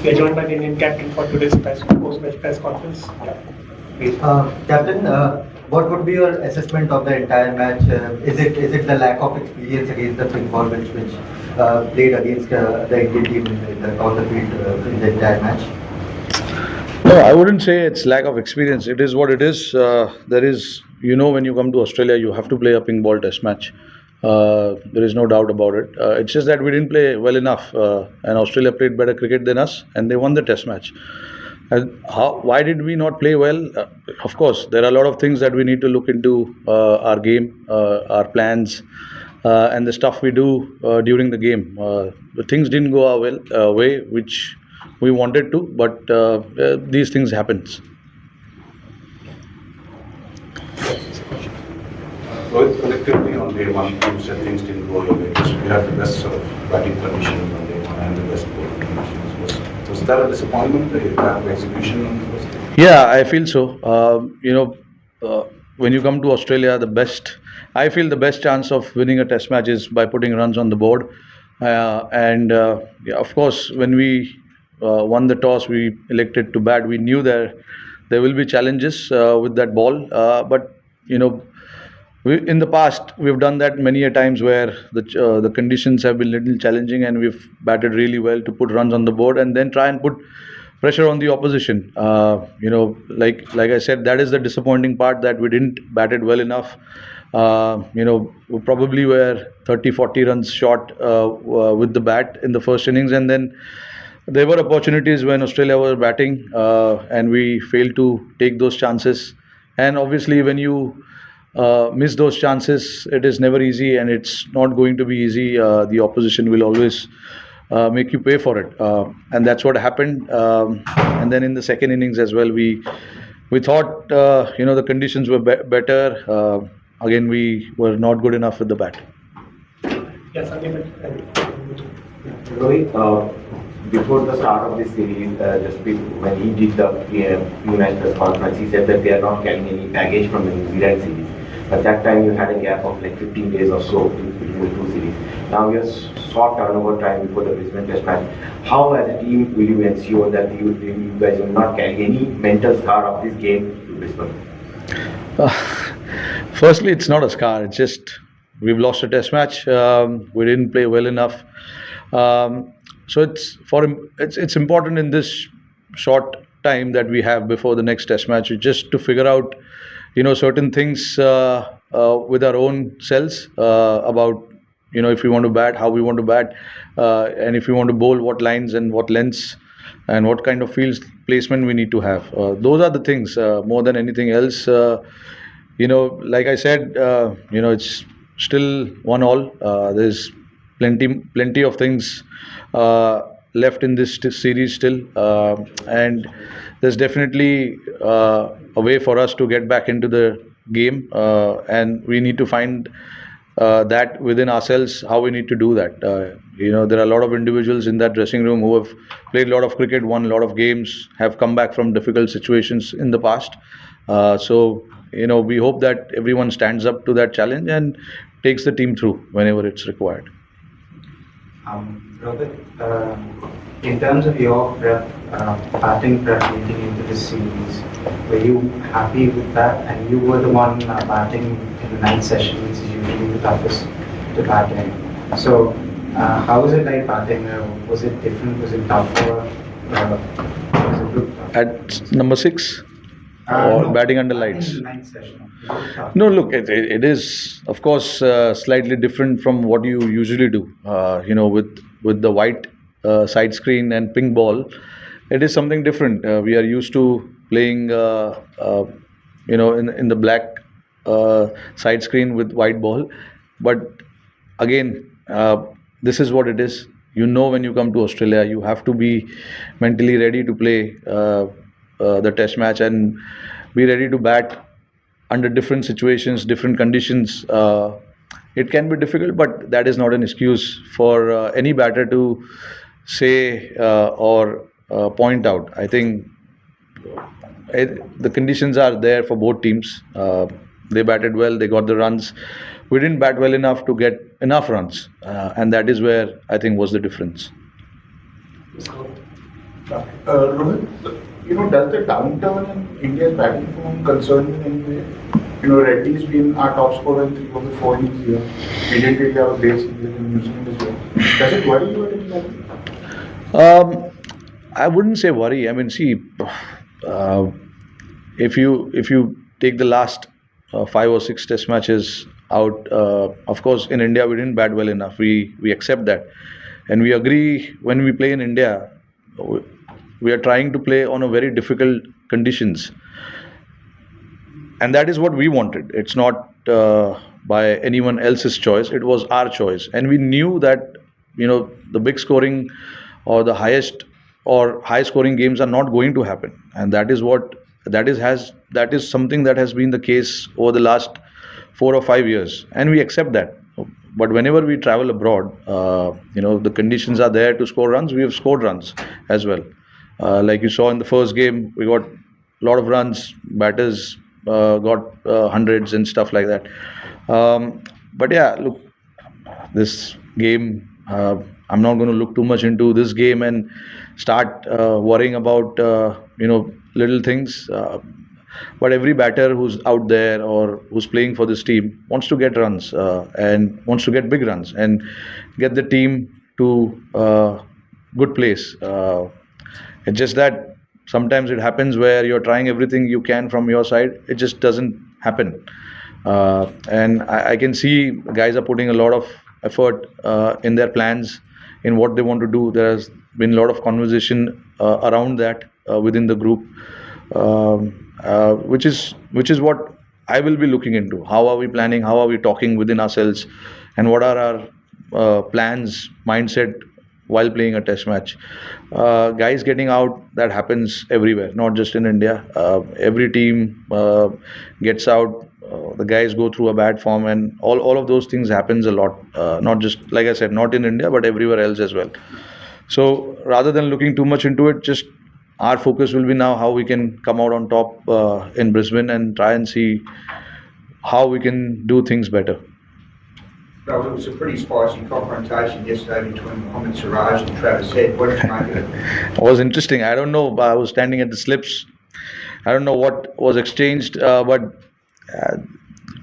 We are joined by the Indian captain for today's post-match press conference. Yeah. Please. Captain, what would be your assessment of the entire match? Is it the lack of experience against the pink ball which played against the Indian team on the field in the entire match? No, I wouldn't say it's lack of experience. It is what it is. There is, when you come to Australia, you have to play a pink ball test match. There is no doubt about it. It's just that we didn't play well enough, and Australia played better cricket than us, and they won the test match. And why did we not play well? Of course, there are a lot of things that we need to look into our game, our plans, and the stuff we do during the game. The things didn't go our way, which we wanted to, but these things happens. Rohit, collectively on day one, you said things didn't go your way. You had the best sort of batting conditions on day one and the best bowling conditions. Was that a disappointment, the lack of execution on the first day? Yeah, I feel so. When you come to Australia, I feel the best chance of winning a test match is by putting runs on the board. Of course, when we won the toss, we elected to bat. We knew there will be challenges with that ball, but in the past, we've done that many a times where the conditions have been little challenging, and we've batted really well to put runs on the board and then try and put pressure on the opposition. Like I said, that is the disappointing part, that we didn't bat it well enough. We probably were 30-40 runs short with the bat in the first innings, and then there were opportunities when Australia was batting, and we failed to take those chances. And obviously, when you miss those chances, it is never easy, and it's not going to be easy. The opposition will always make you pay for it, and that's what happened. And then in the second innings as well, we thought the conditions were better. Again, we were not good enough with the bat. Yes, Rohit, before the start of this series, when he did the pre-match press conference, he said that they are not carrying any baggage from the New Zealand series. At that time, you had a gap of like 15 days or so between the two series. Now we have short turnover time before the Brisbane Test match. How, as a team, will you ensure that you guys will not carry any mental scar of this game to Brisbane? Firstly, it's not a scar. It's just we've lost a Test match. We didn't play well enough. So it's important in this short time that we have before the next Test match, just to figure out certain things with our own selves about if we want to bat, how we want to bat, and if we want to bowl, what lines and what lengths and what kind of field placement we need to have. Those are the things more than anything else. Like I said, it's still 1-1. There's plenty of things left in this series still, and there's definitely a way for us to get back into the game, and we need to find that within ourselves, how we need to do that. There are a lot of individuals in that dressing room who have played a lot of cricket, won a lot of games, have come back from difficult situations in the past. So we hope that everyone stands up to that challenge and takes the team through whenever it's required. Robert, in terms of your batting prep leading into this series, were you happy with that? And you were the one batting in the ninth session, which is usually the toughest to bat in. So, how was it like batting? Was it different? Was it tougher? Was it good? At number 6? Or batting under lights? In the ninth session. No, look, it is, of course, slightly different from what you usually do. With the white side screen and pink ball, it is something different. We are used to playing, in the black side screen with white ball. But again, this is what it is. When you come to Australia, you have to be mentally ready to play the test match and be ready to bat under different situations, different conditions. It can be difficult, but that is not an excuse for any batter to say or point out. I think the conditions are there for both teams. They batted well, they got the runs. We didn't bat well enough to get enough runs, and that is where I think was the difference. Rohit, does the downturn in India's batting form concern you in any way? Reddy's been our top scorer in 3 of the 4 leagues here. We didn't really have a great season in New Zealand as well. Does it worry you at any level? I wouldn't say worry. I mean, see, uh, if you take the last 5 or 6 test matches out, of course, in India we didn't bat well enough. We accept that, and we agree when we play in India, we we are trying to play on a very difficult conditions, and that is what we wanted. It's not by anyone else's choice. It was our choice, and we knew that the big scoring or the highest or high scoring games are not going to happen, and that is something that has been the case over the last 4 or 5 years, and we accept that. But whenever we travel abroad, the conditions are there to score runs. We have scored runs as well. Like you saw in the first game, we got a lot of runs. Batters got hundreds and stuff like that. But yeah, look, this game, I'm not going to look too much into this game and start worrying about little things. But every batter who's out there or who's playing for this team wants to get runs and wants to get big runs and get the team to good place. It's just that sometimes it happens where you're trying everything you can from your side. It just doesn't happen. And I can see guys are putting a lot of effort in their plans, in what they want to do. There has been a lot of conversation around that within the group, which is what I will be looking into. How are we planning? How are we talking within ourselves? And what are our plans, mindset while playing a test match? Guys getting out, that happens everywhere, not just in India. Every team gets out. The guys go through a bad form, and all of those things happens a lot. Not just, like I said, not in India, but everywhere else as well. So rather than looking too much into it, just our focus will be now how we can come out on top in Brisbane and try and see how we can do things better. Well, it was a pretty spicy confrontation yesterday between Mohammed and Travis Head. What did you make of it? It was interesting. I don't know. I was standing at the slips. I don't know what was exchanged, but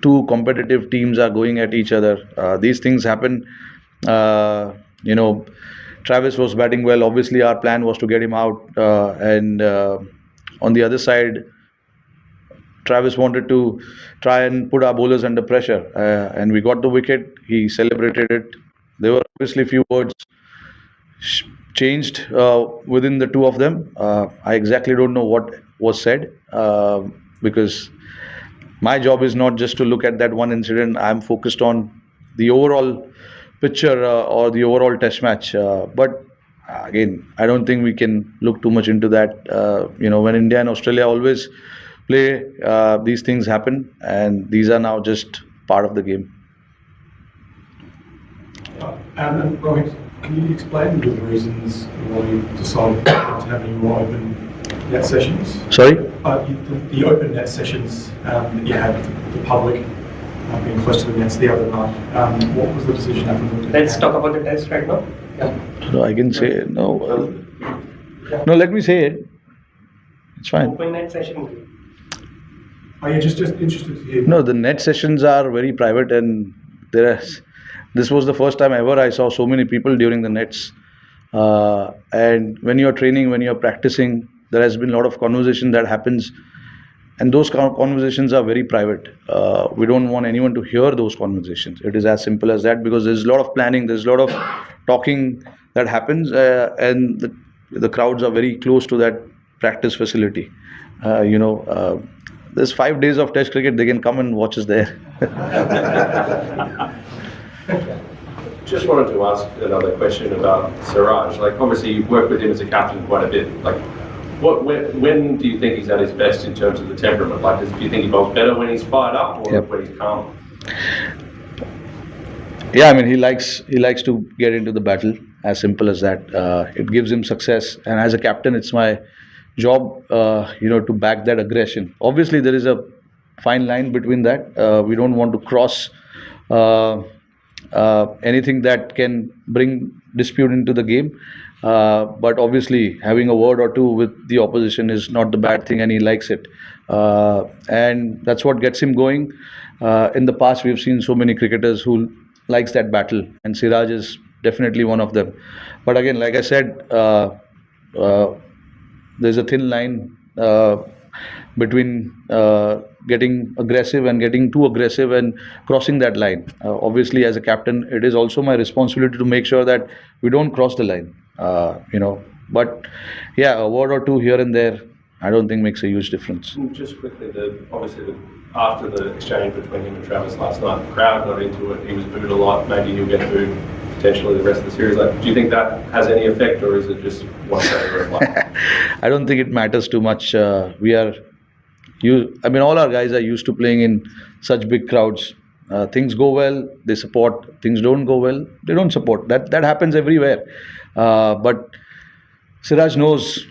two competitive teams are going at each other. These things happen. Travis was batting well. Obviously, our plan was to get him out. And on the other side, Travis wanted to try and put our bowlers under pressure. And we got the wicket. He celebrated it. There were obviously a few words changed within the two of them. I exactly don't know what was said because my job is not just to look at that one incident. I'm focused on the overall picture or the overall test match. But again, I don't think we can look too much into that. When India and Australia always play, these things happen, and these are now just part of the game. And Rohit, can you explain the reasons why you decided not to have any more open net sessions? Sorry? The open net sessions that you had with the public being close to the nets the other night. What was the decision after? Let's talk about the test right now. So I can say no. No, let me say it. It's fine. Open net session. Oh, yeah, just interested to hear. No, the net sessions are very private, and this was the first time ever I saw so many people during the nets. And when you're training, when you're practicing, there has been a lot of conversation that happens, and those conversations are very private. We don't want anyone to hear those conversations. It is as simple as that, because there's a lot of planning, there's a lot of talking that happens, and the crowds are very close to that practice facility. There's 5 days of test cricket, they can come and watch us there. Just wanted to ask another question about Siraj. Like, obviously you've worked with him as a captain quite a bit. Like, when do you think he's at his best in terms of the temperament? Like, do you think he bowls better when he's fired up or when he's calm? Yeah, I mean, he likes to get into the battle. As simple as that. It gives him success, and as a captain, it's my job, to back that aggression. Obviously, there is a fine line between that. We don't want to cross anything that can bring dispute into the game. But obviously, having a word or two with the opposition is not the bad thing, and he likes it. And that's what gets him going. In the past, we've seen so many cricketers who likes that battle, and Siraj is definitely one of them. But again, like I said, uh, there's a thin line between getting aggressive and getting too aggressive and crossing that line. Obviously, as a captain, it is also my responsibility to make sure that we don't cross the line. But yeah, a word or two here and there, I don't think makes a huge difference. Just quickly, after the exchange between him and Travis last night, the crowd got into it. He was booed a lot. Maybe he'll get booed potentially the rest of the series. Like, do you think that has any effect, or is it just one day? I don't think it matters too much. All our guys are used to playing in such big crowds. Things go well, they support. Things don't go well, they don't support. That happens everywhere. But Siraj knows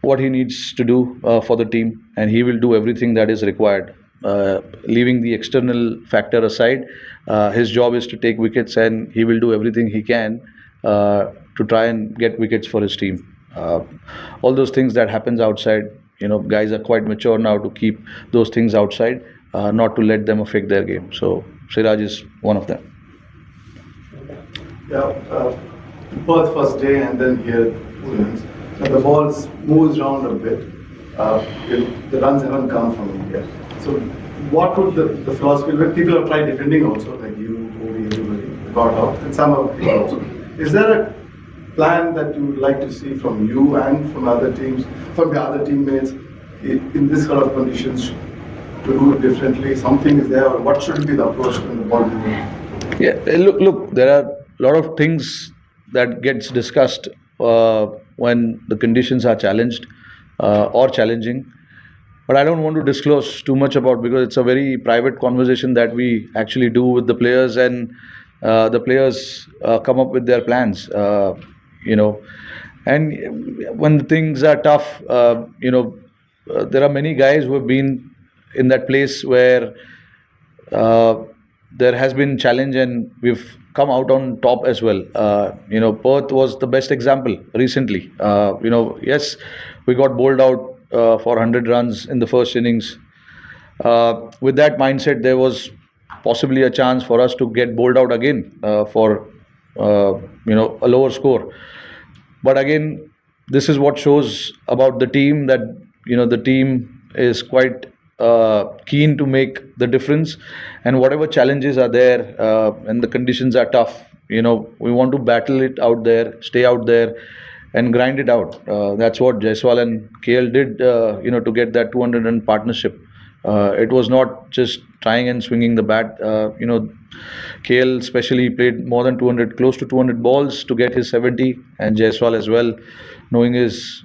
what he needs to do for the team, and he will do everything that is required. Leaving the external factor aside, his job is to take wickets, and he will do everything he can to try and get wickets for his team. All those things that happens outside, guys are quite mature now to keep those things outside, not to let them affect their game. So Siraj is one of them. Yeah, Perth first day and then here. So the ball moves around a bit. The runs haven't come from India. So what would the philosophy be? People have tried defending also, like you, Cody, everybody got out, and some of people also. Is there a plan that you would like to see from you and from other teams, from the other teammates, in this sort of conditions, to do it differently? Something is there, or what should be the approach when the ball moves? Yeah, look, there are a lot of things that gets discussed when the conditions are challenged or challenging. But I don't want to disclose too much about, because it's a very private conversation that we actually do with the players, and the players come up with their plans. And when the things are tough, there are many guys who have been in that place where there has been challenge, and we've come out on top as well. Perth was the best example recently. Yes, we got bowled out for 100 runs in the first innings. With that mindset, there was possibly a chance for us to get bowled out again for a lower score. But again, this is what shows about the team, that the team is quite keen to make the difference, and whatever challenges are there and the conditions are tough, we want to battle it out there, stay out there and grind it out. That's what Jaiswal and KL did to get that 200 run partnership. It was not just trying and swinging the bat. KL especially played more than 200, close to 200 balls to get his 70, and Jaiswal as well, knowing his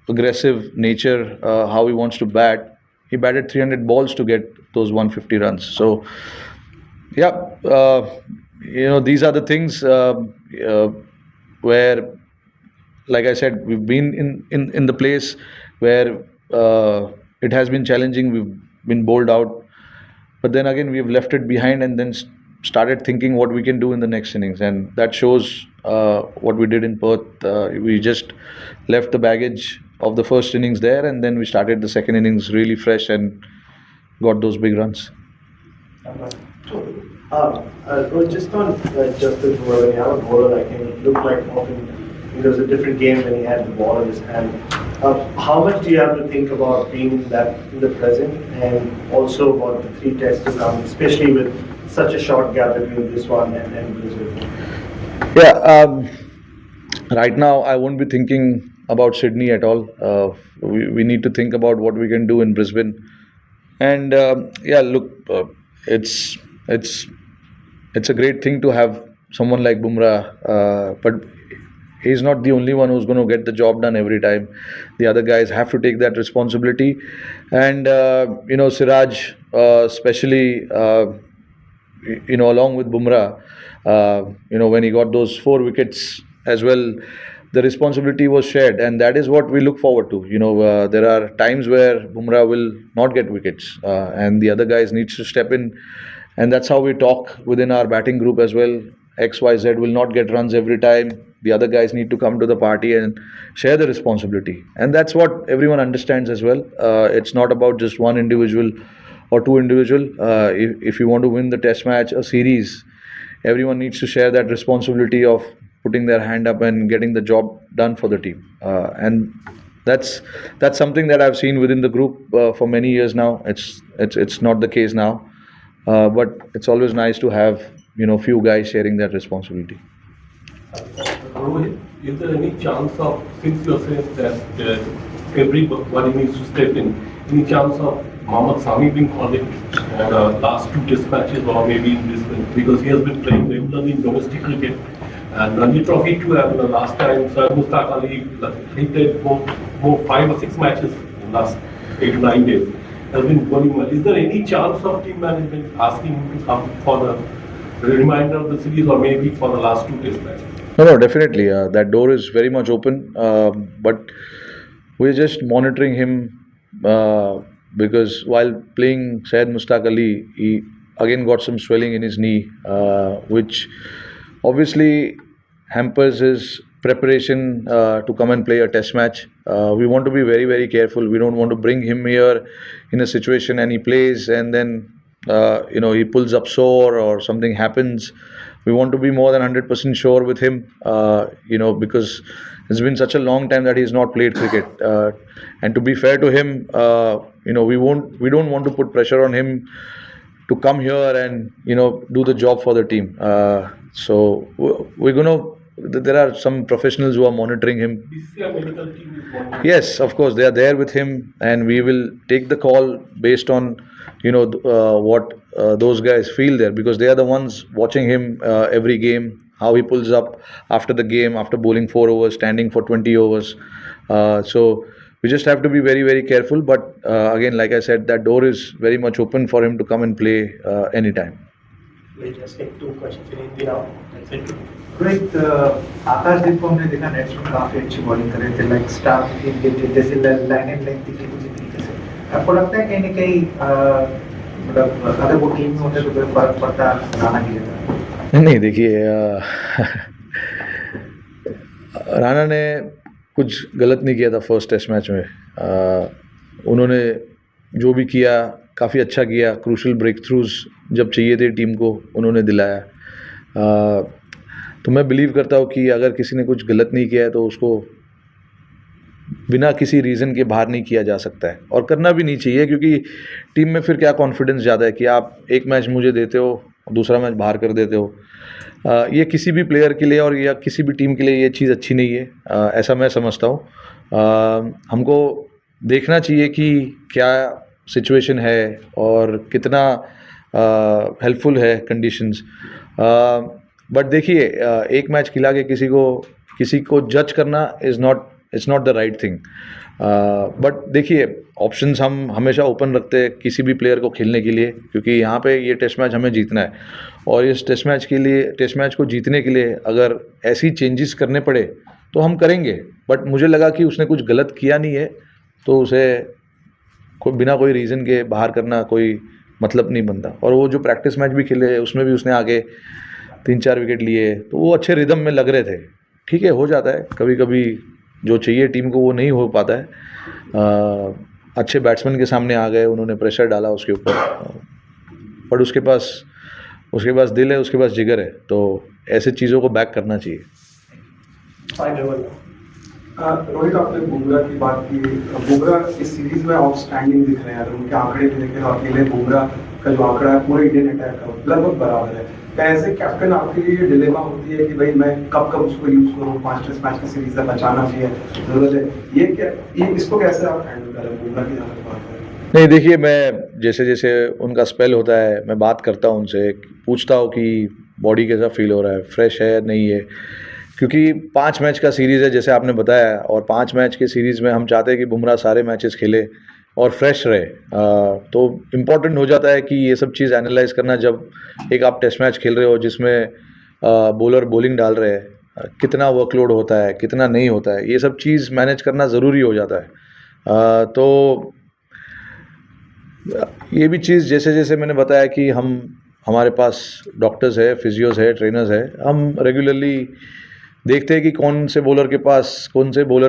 aggressive nature, how he wants to bat. He batted 300 balls to get those 150 runs. So, yeah, these are the things where, like I said, we've been in the place where it has been challenging. We've been bowled out, but then again we've left it behind and then started thinking what we can do in the next innings, and that shows what we did in Perth. We just left the baggage of the first innings there, and then we started the second innings really fresh and got those big runs. Just on Justice Bowler, when you have a bowler like him, it looked like often it was a different game when he had the ball in his hand. How much do you have to think about being in the present, and also about the 3 tests to come, especially with such a short gap between this one and Brisbane? Yeah, right now I won't be thinking about Sydney at all. We need to think about what we can do in Brisbane. And it's a great thing to have someone like Bumrah, but he's not the only one who's going to get the job done every time. The other guys have to take that responsibility. And Siraj, especially, along with Bumrah, when he got those 4 wickets as well, the responsibility was shared, and that is what we look forward to. There are times where Bumrah will not get wickets, and the other guys needs to step in, and that's how we talk within our batting group as well. XYZ will not get runs every time. the other guys need to come to the party and share the responsibility, and that's what everyone understands as well. It's not about just one individual or two individual. If you want to win the test match, a series, everyone needs to share that responsibility of putting their hand up and getting the job done for the team. And that's something that I've seen within the group for many years now. It's not the case now, but it's always nice to have few guys sharing that responsibility. Rohit, is there any chance of, since you're saying that everybody needs to step in, any chance of Mohammed Shami being called in for the last two test matches or maybe in Brisbane? Because he has been playing regularly in domestic cricket. And Ranji Trophy too, and the last time Sir Mustaq Ali, he played more 5 or 6 matches in the last 8 to 9 days. Has been bowling well. Is there any chance of team management asking him to come for the remainder of the series or maybe for the last 2 test matches? No, definitely. That door is very much open. But we're just monitoring him because while playing Syed Mustaq Ali, he again got some swelling in his knee, which obviously hampers his preparation to come and play a test match. We want to be very, very careful. We don't want to bring him here in a situation and he plays and then he pulls up sore or something happens. We want to be more than 100% sure with him, because it's been such a long time that he's not played cricket. And to be fair to him, we don't want to put pressure on him to come here and do the job for the team. So there are some professionals who are monitoring him. BCCI medical team is monitoring. Yes, of course, they are there with him, and we will take the call based on what those guys feel there, because they are the ones watching him every game, how he pulls up after the game, after bowling 4 overs, standing for 20 overs. So we just have to be very, very careful. But again, like I said, that door is very much open for him to come and play anytime. We'll just take 2 questions in Hindi now. That's it. Rohit, आकाशदीप को हमने देखा nets में काफी अच्छी bowling कर रहे थे, like start जैसे लाइन एंड लेंथ थी उसी तरीके से। आपको लगता है कहीं ना कहीं मतलब अगर वो टीम में होते तो कोई फर्क पड़ता राणा की जगह? नहीं, देखिए, राणा ने कुछ गलत नहीं किया था फर्स्ट टेस्ट मैच में। उन्होंने जो भी किया काफ़ी अच्छा किया। क्रूशल ब्रेक थ्रूज जब चाहिए थे टीम को उन्होंने दिलाया। तो मैं बिलीव करता हूँ कि अगर किसी ने कुछ गलत नहीं किया है तो उसको बिना किसी रीज़न के बाहर नहीं किया जा सकता है, और करना भी नहीं चाहिए, क्योंकि टीम में फिर क्या कॉन्फिडेंस ज़्यादा है कि आप एक मैच मुझे देते हो, दूसरा मैच बाहर कर देते हो। ये किसी भी प्लेयर के लिए और या किसी भी टीम के लिए ये चीज़ अच्छी नहीं है, ऐसा मैं समझता हूँ। हमको देखना चाहिए कि क्या सिचुएशन है और कितना हेल्पफुल है कंडीशंस। बट देखिए, एक मैच खिला के किसी को जज करना it's not the right thing. But देखिए, ऑप्शंस हम हमेशा ओपन रखते हैं किसी भी प्लेयर को खेलने के लिए, क्योंकि यहाँ पे ये टेस्ट मैच हमें जीतना है, और इस टेस्ट मैच को जीतने के लिए अगर ऐसी चेंजेस करने पड़े तो हम करेंगे। बट मुझे लगा कि उसने कुछ गलत किया नहीं है, तो उसे बिना कोई रीज़न के बाहर करना कोई मतलब नहीं बनता। और वो जो प्रैक्टिस मैच भी खेले उसमें भी उसने आगे 3-4 विकेट लिए, तो वो अच्छे रिदम में लग रहे थे। ठीक है, हो जाता है कभी कभी, जो चाहिए टीम को वो नहीं हो पाता है। अच्छे बैट्समैन के सामने आ गए, उन्होंने प्रेशर डाला उसके ऊपर, बट उसके पास दिल है, उसके पास जिगर है, तो ऐसे चीज़ों को बैक करना चाहिए। रोहित, आपने बुमराह की बात की। बुमराह इस सीरीज में आउटस्टैंडिंग दिख रहे हैं। अगर उनके आंकड़े भी देखें तो अकेले बुमराह का जो आंकड़ा है पूरे इंडियन अटैक का लगभग बराबर है। एज ए कैप्टन आपके लिए डिलेमा होती है कि भाई मैं कब उसको यूज करूँ, 5 टेस्ट मैच की सीरीज से बचाना चाहिए, जरूरत है, ये इसको कैसे आप हैंडल करें बुमराह की बात करें? नहीं, देखिए, मैं जैसे जैसे उनका स्पेल होता है मैं बात करता हूँ उनसे, पूछता हूँ कि बॉडी कैसा फील हो रहा है, फ्रेश है नहीं है, क्योंकि 5 मैच का सीरीज़ है जैसे आपने बताया, और 5 मैच के सीरीज़ में हम चाहते हैं कि बुमराह सारे मैचेस खेले और फ्रेश रहे। तो इम्पॉर्टेंट हो जाता है कि ये सब चीज़ एनालाइज करना, जब एक आप टेस्ट मैच खेल रहे हो जिसमें बॉलर बॉलिंग डाल रहे हैं, कितना वर्कलोड होता है, कितना नहीं होता है, ये सब चीज़ मैनेज करना ज़रूरी हो जाता है। तो ये भी चीज़ जैसे जैसे मैंने बताया कि हमारे पास डॉक्टर्स है, फिजियोज है, ट्रेनर्स है, हम रेगुलरली देखते हैं कि कौन से बॉलर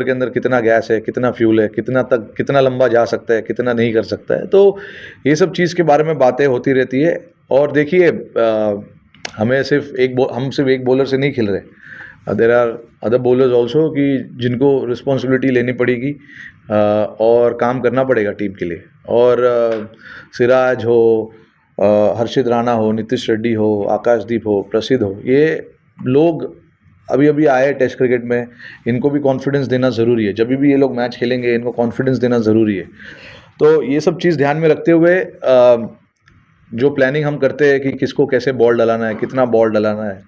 के अंदर कितना गैस है, कितना फ्यूल है, कितना लंबा जा सकता है, कितना नहीं कर सकता है। तो ये सब चीज़ के बारे में बातें होती रहती है। और देखिए हम सिर्फ एक बॉलर से नहीं खेल रहे, there are other bowlers also कि जिनको रिस्पॉन्सिबिलिटी लेनी पड़ेगी और काम करना पड़ेगा टीम के लिए। और सिराज हो, हर्षित राणा हो, नीतीश रेड्डी हो, आकाशदीप हो, प्रसिद्ध हो, ये लोग अभी आए टेस्ट क्रिकेट में, इनको भी कॉन्फिडेंस देना ज़रूरी है। जब भी ये लोग मैच खेलेंगे इनको कॉन्फिडेंस देना ज़रूरी है। तो ये सब चीज़ ध्यान में रखते हुए जो प्लानिंग हम करते हैं कि किसको कैसे बॉल डलाना है, कितना बॉल डलाना है,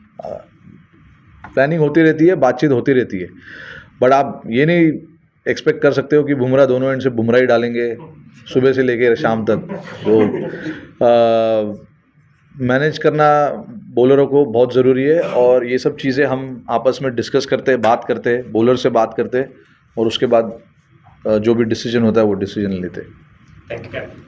प्लानिंग होती रहती है, बातचीत होती रहती है। बट आप ये नहीं एक्सपेक्ट कर सकते हो कि बुमराह दोनों एंड से बुमराह ही डालेंगे सुबह से लेकर शाम तक। तो मैनेज करना बॉलरों को बहुत ज़रूरी है। और ये सब चीज़ें हम आपस में डिस्कस करते हैं, बात करते हैं, बॉलर से बात करते हैं और उसके बाद जो भी डिसीजन होता है वो डिसीजन लेते हैं। Thank you, Captain.